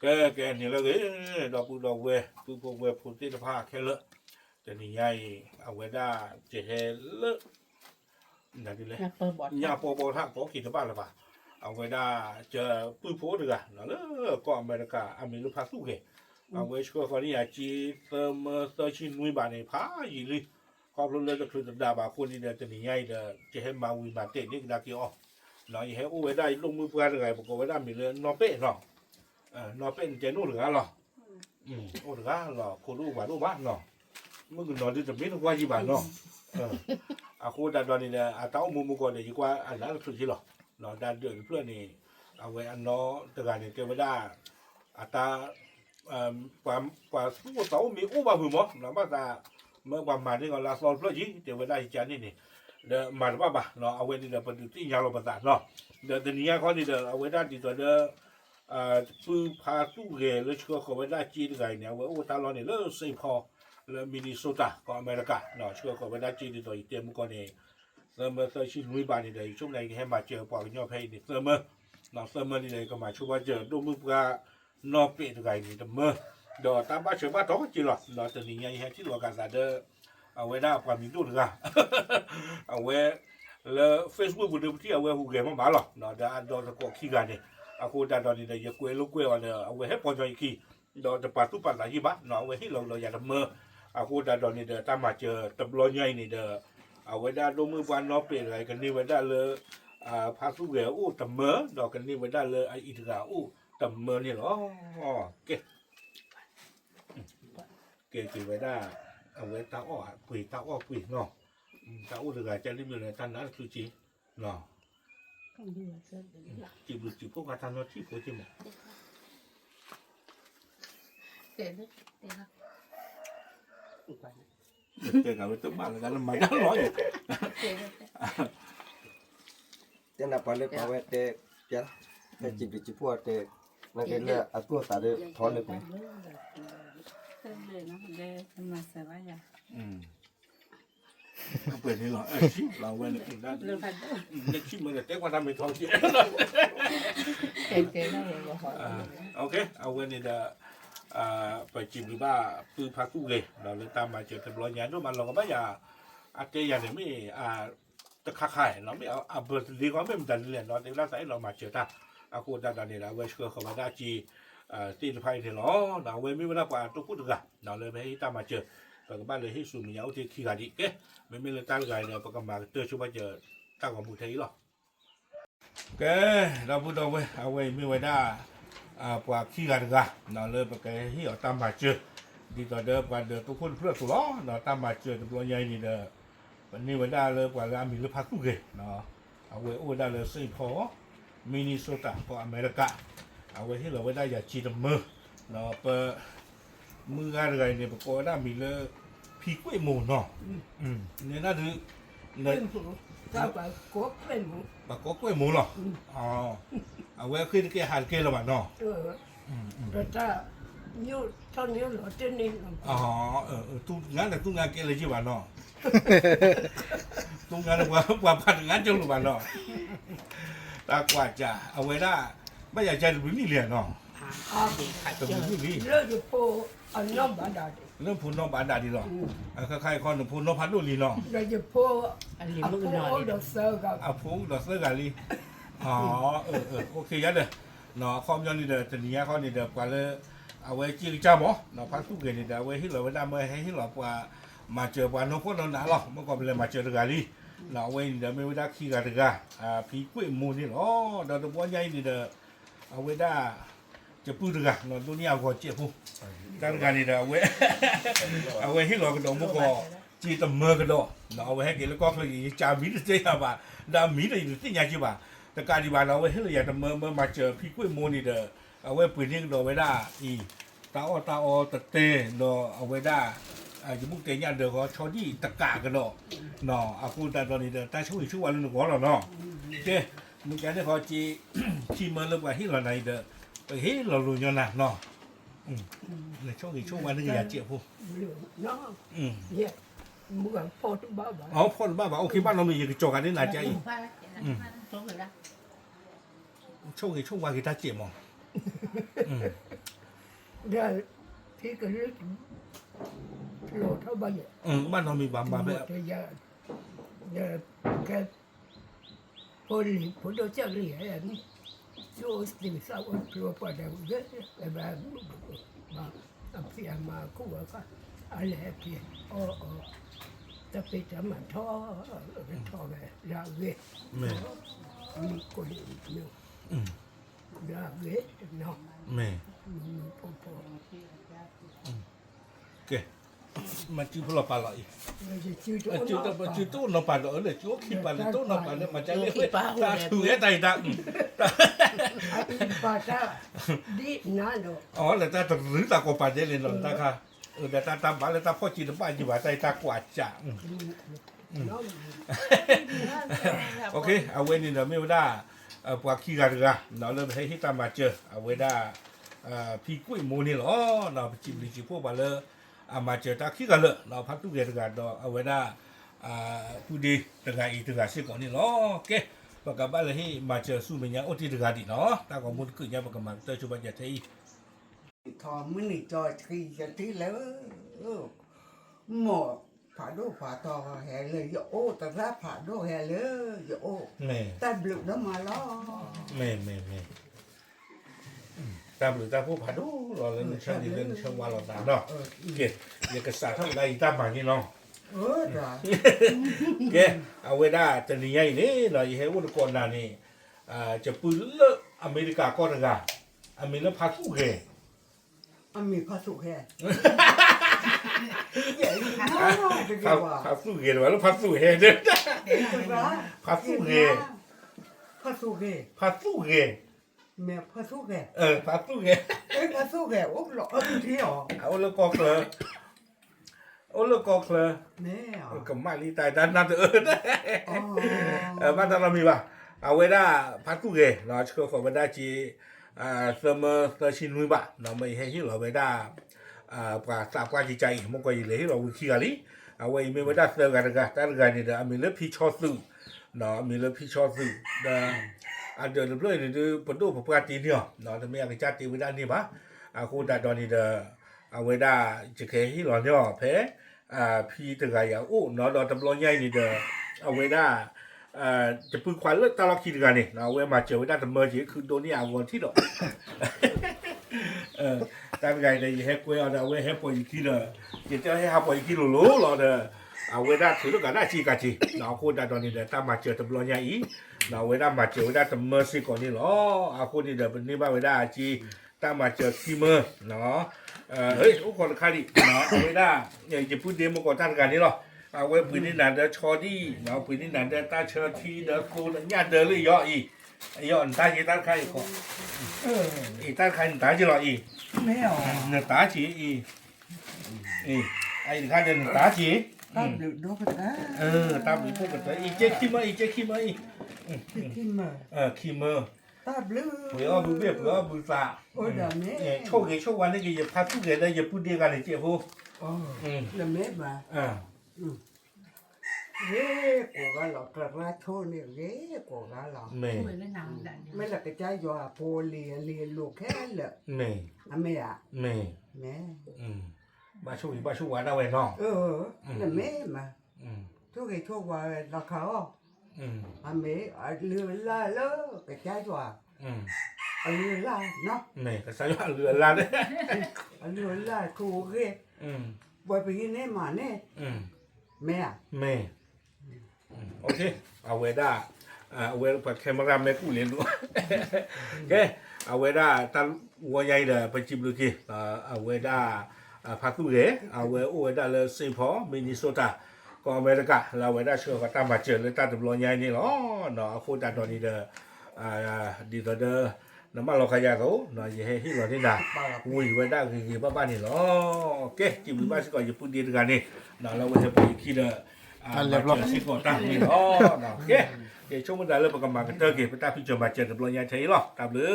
แกนี่แล้วดอกเวปูเวพูดที่ผ้าแค่เลอะจะนี่ใหญ่เอาไว้ได้จะเฮเลอะนั่นดิเลยยาโปท่าโปขีดบ้านละป่ะเอาไว้ได้จะปื้อโพดกันนั่นเลยก็อเมริกาอเมริกาสู้เกเอาไว้ช่วยคนนี้จีเติมเตอร์ชินวิบานในผ้าอีเลยขอบรู้เลยก็คือดาบาคนนี้เดินจะนี่ใหญ่เดินจะให้มาวิบานเตะนี่ดากี้อ๋อเนาะยังให้เอาไว้ได้ลงมือเพื่อนอะไรบอกว่าได้มีเรื่องนอเป้เนาะนอเป็นเจนู่หรืออะไรหรอโอ้หรืออะไรหรอคนรู้บ้านเนาะมึงนอนที่จะไม่ต้องว่ายี่บ้านเนาะอาคูดันตอนนี้เนี่ยอาเต้ามุมก่อนเนี่ยยิ่งกว่าอันนั้นสุดที่หรอนอนดันเดือดเพื่อนนี่เอาไว้อันน้อตะการเนี่ยเกิดไม่ได้อาตากว่าสู้เต้ามีอู้บ้าหือมั้งนะบ้าตาเมื่อวันมาที่ก่อนลาซอนเพื่อนยี่เดี๋ยวไม่ได้จานนี่นี่เดี๋ยวมาบ้าบ้าเนาะเอาไว้นี่เดี๋ยวปฏิทินยาวเราประสานเนาะเดี๋ยวตัวนี้เขานี่เดี๋ยวเอาไว้ด้านที่ตัวเด้อปืนพาสู้เกลือเชื่อเขาไม่ได้จีนไงเนี่ยว่าโอ้ตาเราเนี่ยเลิกเซฟพอแล้วมินนิโซตาก็อเมริกาเนาะเชื่อเขาไม่ได้จีนตัวอีเตมก่อนเนี่ยเสมอเซอร์ชินลุยบานนี่เลยช่วงไหนให้มาเจอปอกย่อเพย์นี่เสมอเนาะเสมอนี่เลยก็มาช่วยเจอดูมือปลานอเป็ดไงนี่เสมอเดี๋ยวตามบ้านเชื่อบ้านท้องจีนหรอเนาะตัวนี้ยังให้ที่หลวงกันซะเด้อเอาไว้ได้ความมีดูหรือเอาไว้แล้วเฟซบุ๊กบุญที่เอาไว้หูเกมมาหรอเนาะเดี๋ยวอันโดนสะกดขี้กันเนี่ยaku dah dah ni dah ya kuih lu kuih ada awe he pon joi ki dah tepat tu pat lagi ba no awe he lo ya deme aku dah ni dah tamat je teblo nyai ni dah awe dah do mu ban no pe lai kan ni we dah le pha su ge u teme dah kan ni we dah le ai itra u teme ni lo ke ke we dah awe ta o kuih no ta u de ga cha ni me le tan na su chi no chỉ được chỉ có cái nó chỉ có chứ mà cái cả với tụi bạn là cái mày đã nói vậy thế nào phải lấy bảo vệ để cái chỉ bị chỉ phụ để là cái là à tua ta để thon được nàyเปิดนี่หรอชิเราเว้นกินได้เล็กชิมันจะเจ๊กว่าทำเป็นทองเจ๊โอเคเอาเว้นนี่เด้อไปจิ้มหรือว่าปื้อพักกู้เลยเราเลยตามมาเจอกันร้อยยันด้วยมันเราก็ไม่อยากอาเจียนเนี่ยไม่ตะขาไข่เราไม่เอาเบอร์ดีกว่าไม่มันดันเรียนเราในร่างกายเรามาเจอท่าอาคูดันนี่เราเว้นช่วยเขามาได้จีตีนไฟเถอะเราเว้นไม่ได้กว่าตัวพูดถึงกันเราเลยไม่ให้ตามมาเจอแต่ก็บ้านเลยให้สุ่มเหนียวที่ขี้กาดิเก้ไม่เลยตั้งใจเนี่ยประกมาเตอร์ช่วยเจอตั้งของผู้ไทยหรอกแกเราพูดเอาไว้ไม่ไว้ได้ปว่าขี้กาดิกะเราเลยประกาศให้เอาตามมาเจอดีต่อเดิมกว่าเดิมทุกคนเพื่อสุล้อเราตามมาเจอตัวใหญ่นี่เด้อวันนี้ไว้ได้เลยกว่าเรามีเรือพักตู้เกเนาะเอาไว้โอ้ได้เลยสิพอมินนิโซตาพออเมริกาเอาไว้ให้เราไว้ได้อย่าจีดมือเนาะเปิดมืออะไรเนี่ยประกอบได้มีเลยผีกล้วยหมูเนาะเนี่ยน่าดูเนี่ยปากกบกล้วยหมูเนาะอ๋อเอาไว้ขึ้นแกหันแกละมันเนาะแต่ถ้านิ้วเท่านิ้วหล่อเจนี่อ๋อตุ้งงานแต่ตุ้งงานแกเลยใช่ป่ะเนาะตุ้งงานว่าพันงานจังหรือเปล่าเนาะตากว่าจะเอาไว้ได้ไม่อยากจะดูนี่เลยเนาะแต่ดูนี่เรื่องอยู่โพอันน้องบาดาดิเรื่องพูนน้องบาดาดีหรอใครคนหนึ่งพูนน้องพัดดูลีเนาะเรื่องอยู่โพอันนี้มันนอนดอกเซอร์กับพูดอกเซอร์กันลีอ๋อโอเคยัดเลยเนาะความย้อนนี่เด้อจะนี้เขานี่เด้อกว่าเลยเอาไว้จีจ้าหมอเนาะพักทุกเดือนนี่เด้อเอาไว้ให้เราไว้ได้เมื่อให้เราว่ามาเจอวันน้องคนเราหนาหรอเมื่อก่อนเลยมาเจอกันลีเนาะไว้เดี๋ยวไม่ได้ขี้กันกันผีกล้วยมูนี่หรอเดี๋ยวตัวใหญ่นี่เด้อเอาไว้ได้จะพูดกันเนาะตัวนี้เอาก่อนเจ็บพูการงานนี่เด้อเอาไว้ให้เรากระโดดมุกก็จีตมือกระโดดเนาะเอาไว้ให้กินแล้วก็คือจามีดเจียบ่าดามีดอยู่ที่ยาจีบ่าแต่การที่บ้านเราไว้ให้เราอยากจะเมื่อมาเจอพี่กล้วยมูนี่เด้อเอาไว้ปืนยิงโดนไว้ได้อีตาอตะเตเนาะเอาไว้ได้จมูกเตียนเด้อก็ชอดี้ตะกากันเนาะเนาะอากูแต่ตอนนี้เด้อแต่ช่วยวันนึงก่อนเนาะเจ้มึงแกเนี่ยเขาจีที่มันเริ่มว่าให้เราในเด้อไปให้เราลุยเนาะเนาะในช่วงวันนึงอย่าเจ็บพูน้องเนี่ยมึงพอทุบ้าบ้าอ๋อพอทุบ้าบ้าโอเคบ้านเรามีอย่างจอกันนี่น่าจะอีช่วงวันกีตาเจ็บมั้ง ได้ที่ก็ลึกโลเท่าใบ บ้านเรามีบางแบบ แต่ยาแค่พอหลีพอโดนจักหลีอะไรนี่โยสิ่งสาวตัวปะเดี๋ยวเยอะแบบมาอับเสียมาคู่ก็อะไรที่จะไปทำมันท่อแบบลาเว แม่ มีคนอยู่ลาเวเนาะ แม่ พอ เกมาจิ้มพลปลาหล่อย ชื่อ จิ้มแต่จิ้มตู้นปลาหล่อยเลยจิ้มขี้ปลาเลยตู้นปลาเลยมันจะเลี้ยงตาถือไอ้ไตดัง ปาตาดีนั่น อ๋อแล้วตาหรือตากปลาเจริญหรอตาค่ะแต่ตาตาบ้าแล้วตาพ่อจีนบ้านจีว่าไตตากวาดจ่าโอเคเอาไว้นี่เดี๋ยวไม่ได้ปากขี้กันกันเราเริ่มให้ที่ตามมาเจอเอาไว้ได้พี่กุ้ยมูนี่หรอเราไปจิ้มดิจิพวกมาเลยมาเจอตาขี้กันเลยเราพักทุกเดือนกันเอาไว้ได้ผู้ดีถึงไงอีกถึงไงสิ่งก่อนนี่หรอโอเคปากบ้านเลยให้มาเจอสู้มันยังโอ้ที่ถึงไงดีเนาะตาของมุนขึ้นยังปากมันเตยชุบยัดที่ ทอมันนี่จอยทีจะทีแล้วหมอผ่าดูผ่าทอแห่เลยอย่าโอ้แต่ละผ่าดูแห่เลยอย่าโอ้ แม่ แต่บลุน้ำมาล้อ แม่ตามหรือตามผู้ผ่าดูรอเล่นช่างดีเล่นช่างว่าเราตามเนาะเกศอยากกษาทั้งในตามมานี่น้อง จ้ะ เกศเอาไว้ได้จะนี่ไงนี่เราอย่าให้วุ่นก่อนนานี่จะปืนเลอะอเมริกาก็นะกะอเมริกาพาสู้เก มันมีพระสุแห่ใหญ่มากจะ พา ว่า พาสู้เกหรือว่าพาสู้เฮเด้อ พระสุแห่ พาสู้เก แม่พระสุแห่ พาสู้เก พระสุแห่โอ้หล่อที่หรอ เอาละก็เคลเอาละก็เคล แม่ ก็มาลีตายด้านนั้นบ้านเรามีป่ะเอาไว้ได้พักตู้เกเราเชื่อเขาไว้ได้จีเสมอเตชินุยป่ะเราไม่ให้ที่เราไว้ได้ปลาสาปลาจีใจมันก็ยิ่งเลยเราวิธีกันลิเอาไว้ไม่ไว้ได้เสือกันกันแต่กันนี่เดี๋ยวมีเลือดพิชอสื่อเนาะมีเลือดพิชอสื่อเดี๋ยวเดี๋ยวเรื่อยๆเดี๋ยวปนดูปกติเนี่ยเนาะถ้าไม่อยากจะตีไว้ได้นี่ป่ะคุณตาตอนนี้เดี๋ยวเอาไว้ได้จะแค่ที่เราเนี่ยเพ่พี่ตึกอะไรโอ้เนาะเราตำรวจใหญ่นี่เดี๋ยวเอาไว้ได้จะปืนควันเลิกตลอดคิดกันนี่เราเว้มาเจอไว้ได้แต่เมื่อกี้คือโดนนี่เอาวันที่ดอกแต่ไงในยี่ห้อกุ้ยเอาไว้ให้ปล่อยคิดเลยจะให้หาปล่อยคิดหลุๆเราเด้อเอาไว้ได้ถือกันได้จีกันจีเราคนได้ตอนนี้เดี๋ยวตามมาเจอตำรวจใหญ่อีเราไว้ได้มาเจอไว้ได้แต่เมื่อสิก่อนนี่หรอเอาคนนี้เดี๋ยวเป็นนี่บ้าไว้ได้จีตามมาเจอที่เมื่อเนาะเฮ้ยโอ้คนละคดีเนาะเอาไว้ได้อย่างจะพูดเดียวมาก่อนท่านกันนี่หรอเอาไว้ปืนนี่นานเดอชอดี้เราปืนนี่นานเดอตาเชอร์ทีเดอคูนญาติเดอเลยย่ออีย่ออันตาจีตาใครก็อีตาใครตาจีรออี แม่ เนื้อตาจีอีไอ้ข้าเดินตาจี ตาบลุดูไปได้ ตาบีพวกกันอีเจ๊ขี้มาอีขี้มา ตาบลุ เผื่อบุเบี้ยเผื่อบุษา โอ้ดาแม่ โชคดีโชควันนี้ก็อย่าพาทุกเรื่องเลยอย่าพูดเดียวกันเลยเจ้าผู้ โอ้ดาแม่มาเฮ้กูก็หลอกกระไรโชเนี่ยเฮ้กูก็หลอก แม่ ไม่หลักกระจายอยู่โพเลียลูกแค่เลย แม่ อ่ะแม่อ่ะ แม่ แม่ บ้าโชคดีบ้าโชควันเอาไว้น้อง ดาแม่มาทุกไอ้โชคว่าเราเขาอ่ะแม่เรือล่าเลยกระจายอยู่เรือล่าเนาะ แม่ก็ใส่ว่าเรือลาเด้ เรือล่ากูเฮ้บ่ไปกินเนี่ยมาเนี่ยแม่ แม่โอเคเอาไว้ได้เอาไว้ปัดแคมราแม่กูเรียนรู้โอเคเอาไว้ได้ตั้งวัวใหญ่เลยไปจิบดูกี่เอาไว้ได้พักตู้เก๋เอาไว้โอ้ไว้ได้เลยเซนต์พอลมินนิโซตาก็อเมริกาเราไว้ได้เชื่อว่าตามมาเจอเลยตามตำรวจใหญ่นี่เนาะเนาะคนตาตอนนี้เด้อดีต่อเด้อน้ำมันเราขยะเขาเนาะอย่าให้ที่เราที่ด่าอุ้ยไว้ได้คือบ้านนี่เนาะโอเคจิบดูบ้านสิก่อนอย่าพูดดีกันนี่เนาะเราไว้จะไปคิดเด้อเรียบร้อยสิก่อนตั้งนี่เนาะโอเคช่วงเวลาเริ่มประกำลังกันเตอร์เก็บไปตาพิจารณาเจอตำรวจใหญ่ใช่หรอตามหรือ